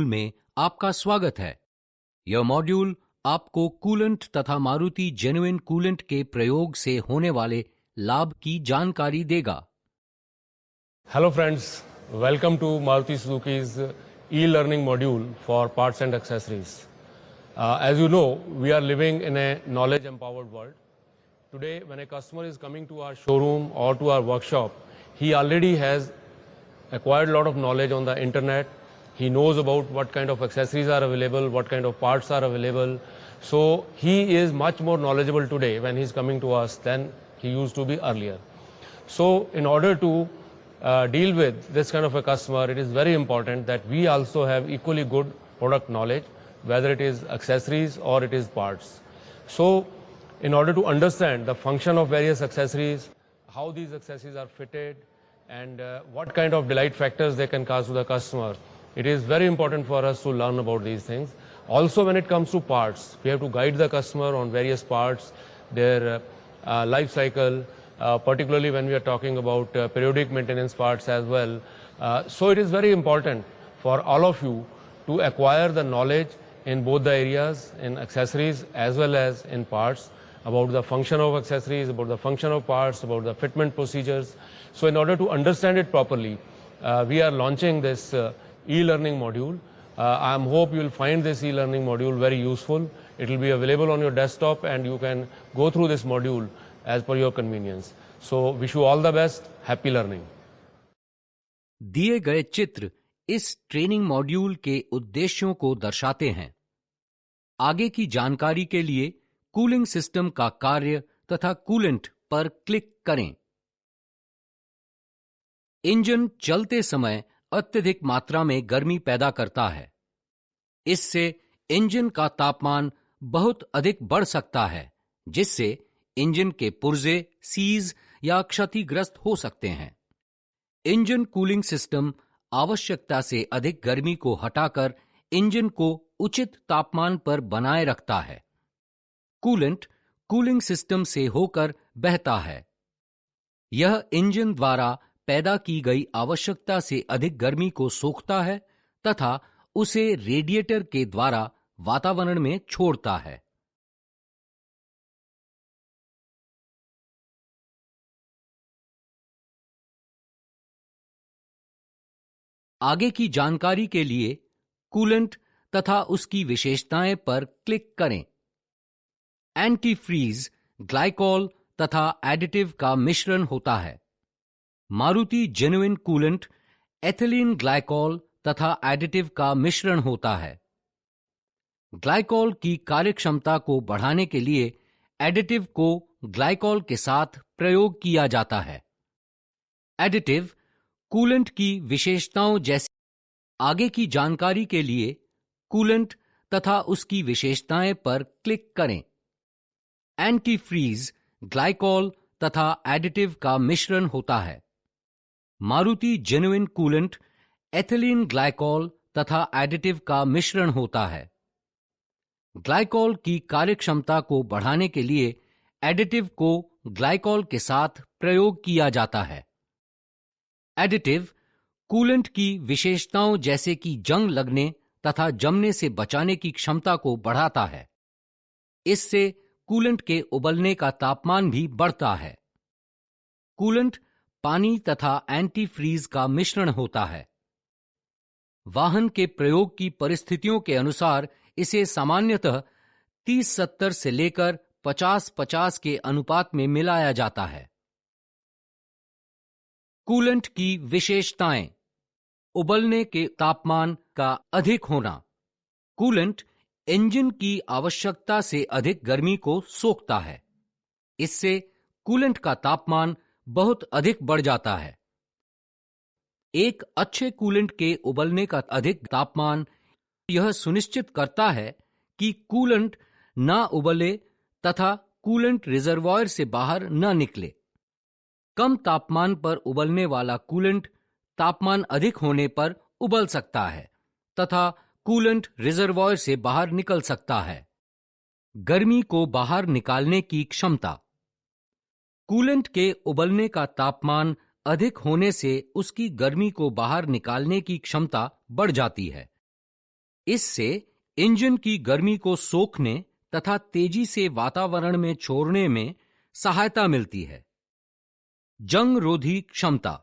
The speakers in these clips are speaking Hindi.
में आपका स्वागत है। यह मॉड्यूल आपको कूलेंट तथा मारुति जेन्युइन कूलेंट के प्रयोग से होने वाले लाभ की जानकारी देगा। Hello friends, welcome to Maruti Suzuki's e-learning module for parts and accessories. As you know, we are living in a knowledge empowered world. Today, when a customer is coming to our showroom or to our workshop, he already has acquired a lot of knowledge on the internet. He knows about what kind of accessories are available, what kind of parts are available. So he is much more knowledgeable today when he's coming to us than he used to be earlier. So in order to deal with this kind of a customer, it is very important that we also have equally good product knowledge, whether it is accessories or it is parts. So in order to understand the function of various accessories, how these accessories are fitted, and what kind of delight factors they can cause to the customer, it is very important for us to learn about these things. Also, when it comes to parts, we have to guide the customer on various parts, their life cycle, particularly when we are talking about periodic maintenance parts as well. So it is very important for all of you to acquire the knowledge in both the areas, in accessories as well as in parts, about the function of accessories, about the function of parts, about the fitment procedures. So in order to understand it properly, we are launching this e-learning module. I hope you will find this e-learning module very useful. It will be available on your desktop and you can go through this module as per your convenience. So wish you all the best. Happy learning. दिए गए चित्र इस ट्रेनिंग मॉड्यूल के उद्देश्यों को दर्शाते हैं। आगे की जानकारी के लिए कूलिंग सिस्टम का कार्य तथा कूलेंट पर क्लिक करें। इंजन चलते समय अत्यधिक मात्रा में गर्मी पैदा करता है। इससे इंजन का तापमान बहुत अधिक बढ़ सकता है, जिससे इंजन के पुर्जे सीज या क्षतिग्रस्त हो सकते हैं। इंजन कूलिंग सिस्टम आवश्यकता से अधिक गर्मी को हटाकर इंजन को उचित तापमान पर बनाए रखता है। कूलेंट कूलिंग सिस्टम से होकर बहता है। यह इंजन द्वारा पैदा की गई आवश्यकता से अधिक गर्मी को सोखता है तथा उसे रेडिएटर के द्वारा वातावरण में छोड़ता है। आगे की जानकारी के लिए कूलेंट तथा उसकी विशेषताएं पर क्लिक करें। एंटीफ्रीज ग्लाइकॉल तथा एडिटिव का मिश्रण होता है। Maruti genuine coolant ethylene glycol तथा एडिटिव का मिश्रण होता है। ग्लाइकॉल की कार्यक्षमता को बढ़ाने के लिए एडिटिव को ग्लाइकॉल के साथ प्रयोग किया जाता है। एडिटिव कूलेंट की विशेषताओं जैसी आगे की जानकारी के लिए कूलेंट तथा उसकी विशेषताएं पर क्लिक करें। एंटीफ्रीज ग्लाइकॉल तथा एडिटिव का मिश्रण होता है। Maruti genuine coolant ethylene glycol तथा एडिटिव का मिश्रण होता है। ग्लाइकॉल की कार्यक्षमता को बढ़ाने के लिए एडिटिव को ग्लाइकॉल के साथ प्रयोग किया जाता है। एडिटिव कूलेंट की विशेषताओं जैसे कि जंग लगने तथा जमने से बचाने की क्षमता को बढ़ाता है। इससे कूलेंट के उबलने का तापमान भी बढ़ता है। कूलेंट पानी तथा एंटीफ्रीज का मिश्रण होता है। वाहन के प्रयोग की परिस्थितियों के अनुसार इसे सामान्यतः 30-70 से लेकर 50-50 के अनुपात में मिलाया जाता है। कूलेंट की विशेषताएं: उबलने के तापमान का अधिक होना। कूलेंट इंजन की आवश्यकता से अधिक गर्मी को सोखता है। इससे कूलेंट का तापमान बहुत अधिक बढ़ जाता है। एक अच्छे कूलेंट के उबलने का अधिक तापमान यह सुनिश्चित करता है कि कूलेंट ना उबले तथा कूलेंट रिजर्वॉयर से बाहर न निकले। कम तापमान पर उबलने वाला कूलेंट तापमान अधिक होने पर उबल सकता है तथा कूलेंट रिजर्वॉयर से बाहर निकल सकता है। गर्मी को बाहर निकालने की क्षमता। कूलेंट के उबलने का तापमान अधिक होने से उसकी गर्मी को बाहर निकालने की क्षमता बढ़ जाती है। इससे इंजन की गर्मी को सोखने तथा तेजी से वातावरण में छोड़ने में सहायता मिलती है। जंग रोधी क्षमता।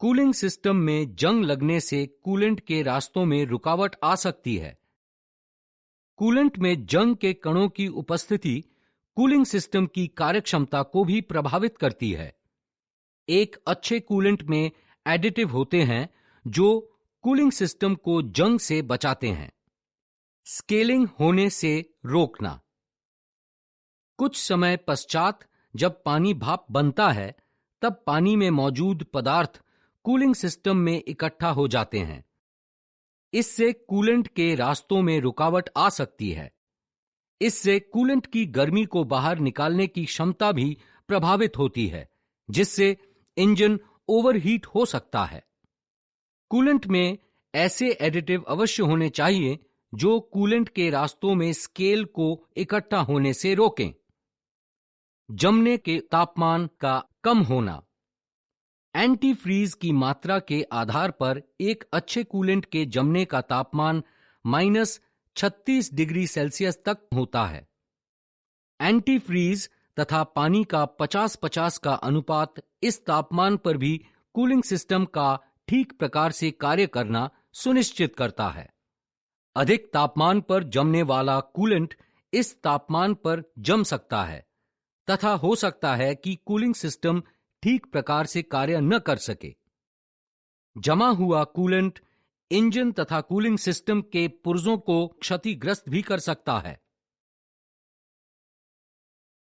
कूलिंग सिस्टम में जंग लगने से कूलेंट के रास्तों में रुकावट आ सकती है। कूलेंट में जंग के कणों की उपस्थिति कूलिंग सिस्टम की कार्यक्षमता को भी प्रभावित करती है। एक अच्छे कूलेंट में एडिटिव होते हैं जो कूलिंग सिस्टम को जंग से बचाते हैं। स्केलिंग होने से रोकना। कुछ समय पश्चात जब पानी भाप बनता है तब पानी में मौजूद पदार्थ कूलिंग सिस्टम में इकट्ठा हो जाते हैं। इससे कूलेंट के रास्तों में रुकावट आ सकती है। इससे कूलेंट की गर्मी को बाहर निकालने की क्षमता भी प्रभावित होती है, जिससे इंजन ओवरहीट हो सकता है। कूलेंट में ऐसे एडिटिव अवश्य होने चाहिए जो कूलेंट के रास्तों में स्केल को इकट्ठा होने से रोकें। जमने के तापमान का कम होना। एंटी फ्रीज की मात्रा के आधार पर एक अच्छे कूलेंट के जमने का तापमान -36 डिग्री सेल्सियस तक होता है। एंटी फ्रीज तथा पानी का 50-50 का अनुपात इस तापमान पर भी कूलिंग सिस्टम का ठीक प्रकार से कार्य करना सुनिश्चित करता है। अधिक तापमान पर जमने वाला कूलेंट इस तापमान पर जम सकता है तथा हो सकता है कि कूलिंग सिस्टम ठीक प्रकार से कार्य न कर सके। जमा हुआ कूलेंट इंजन तथा कूलिंग सिस्टम के पुर्जों को क्षतिग्रस्त भी कर सकता है।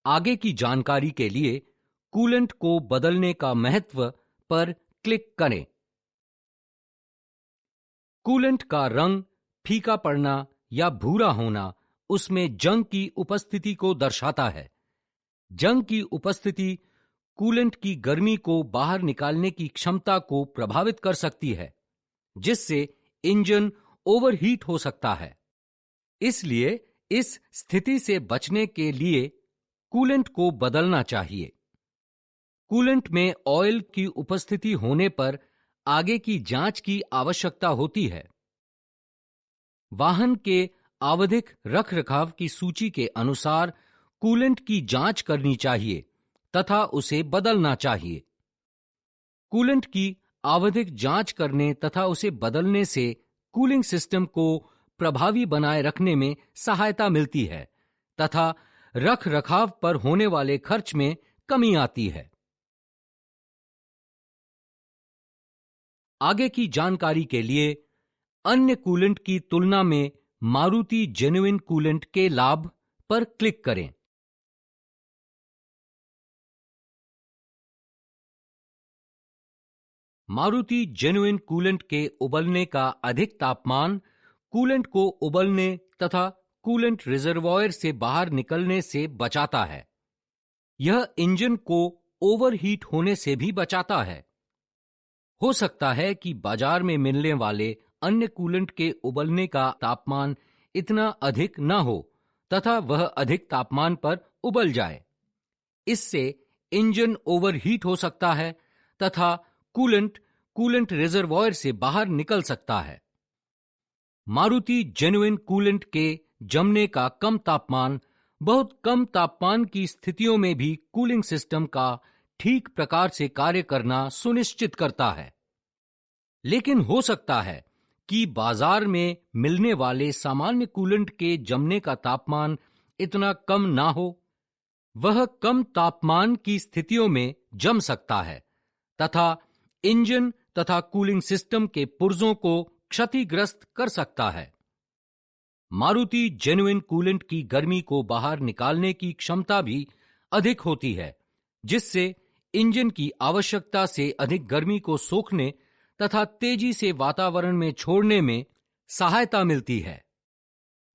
आगे की जानकारी के लिए कूलेंट को बदलने का महत्व पर क्लिक करें। कूलेंट का रंग फीका पड़ना या भूरा होना उसमें जंग की उपस्थिति को दर्शाता है। जंग की उपस्थिति कूलेंट की गर्मी को बाहर निकालने की क्षमता को प्रभावित कर सकती है, जिससे इंजन ओवरहीट हो सकता है। इसलिए इस स्थिति से बचने के लिए कूलेंट को बदलना चाहिए। कूलेंट में ऑयल की उपस्थिति होने पर आगे की जांच की आवश्यकता होती है। वाहन के आवधिक रखरखाव की सूची के अनुसार कूलेंट की जांच करनी चाहिए तथा उसे बदलना चाहिए। कूलेंट की आवधिक जांच करने तथा उसे बदलने से कूलिंग सिस्टम को प्रभावी बनाए रखने में सहायता मिलती है तथा रख रखाव पर होने वाले खर्च में कमी आती है। आगे की जानकारी के लिए अन्य कूलेंट की तुलना में मारुति जेन्युइन कूलेंट के लाभ पर क्लिक करें। मारुति जेन्युइन कूलेंट के उबलने का अधिक तापमान कूलेंट को उबलने तथा कूलेंट रिजर्वॉयर से बाहर निकलने से बचाता है। यह इंजन को ओवरहीट होने से भी बचाता है। हो सकता है कि बाजार में मिलने वाले अन्य कूलेंट के उबलने का तापमान इतना अधिक न हो तथा वह अधिक तापमान पर उबल जाए। इससे इंजन ओवरहीट हो सकता है तथा कूलेंट रिजर्वॉयर से बाहर निकल सकता है। मारुति जेन्युइन कूलेंट के जमने का कम तापमान बहुत कम तापमान की स्थितियों में भी कूलिंग सिस्टम का ठीक प्रकार से कार्य करना सुनिश्चित करता है। लेकिन हो सकता है कि बाजार में मिलने वाले सामान्य कूलेंट के जमने का तापमान इतना कम ना हो। वह कम तापमान की स्थितियों में जम सकता है तथा इंजन तथा कूलिंग सिस्टम के पुर्जों को क्षतिग्रस्त कर सकता है। मारुति जेन्युइन कूलेंट की गर्मी को बाहर निकालने की क्षमता भी अधिक होती है, जिससे इंजन की आवश्यकता से अधिक गर्मी को सोखने तथा तेजी से वातावरण में छोड़ने में सहायता मिलती है।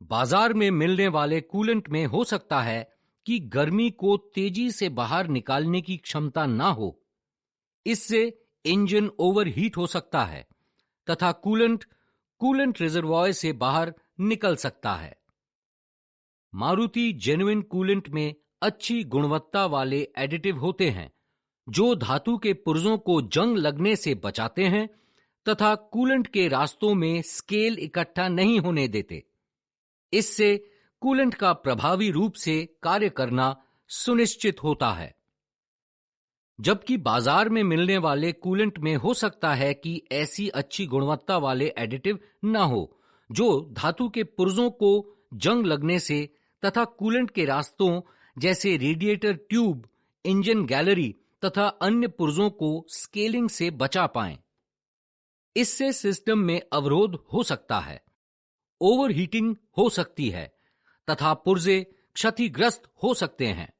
बाजार में मिलने वाले कूलेंट में हो सकता है कि गर्मी को तेजी से बाहर निकालने की क्षमता ना हो। इससे इंजन ओवरहीट हो सकता है तथा कूलेंट रिजर्वॉयर से बाहर निकल सकता है। मारुति जेन्युइन कूलेंट में अच्छी गुणवत्ता वाले एडिटिव होते हैं जो धातु के पुर्जों को जंग लगने से बचाते हैं तथा कूलेंट के रास्तों में स्केल इकट्ठा नहीं होने देते। इससे कूलेंट का प्रभावी रूप से कार्य करना सुनिश्चित होता है। जबकि बाजार में मिलने वाले कूलेंट में हो सकता है कि ऐसी अच्छी गुणवत्ता वाले एडिटिव न हो जो धातु के पुर्जों को जंग लगने से तथा कूलेंट के रास्तों जैसे रेडिएटर ट्यूब, इंजन गैलरी तथा अन्य पुर्जों को स्केलिंग से बचा पाएं। इससे सिस्टम में अवरोध हो सकता है, ओवरहीटिंग हो सकती है तथा पुर्जे क्षतिग्रस्त हो सकते हैं।